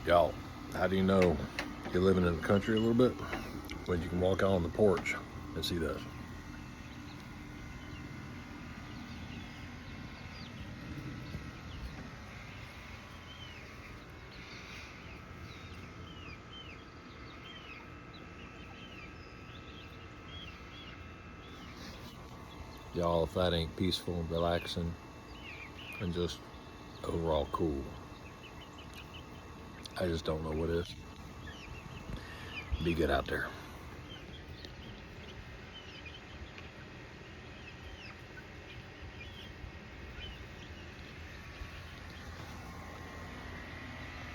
Y'all, how do you know you're living in the country a little bit? When you can walk out on the porch and see this. Y'all, if that ain't peaceful, relaxing, and just overall cool, I just don't know what is. Be good out there.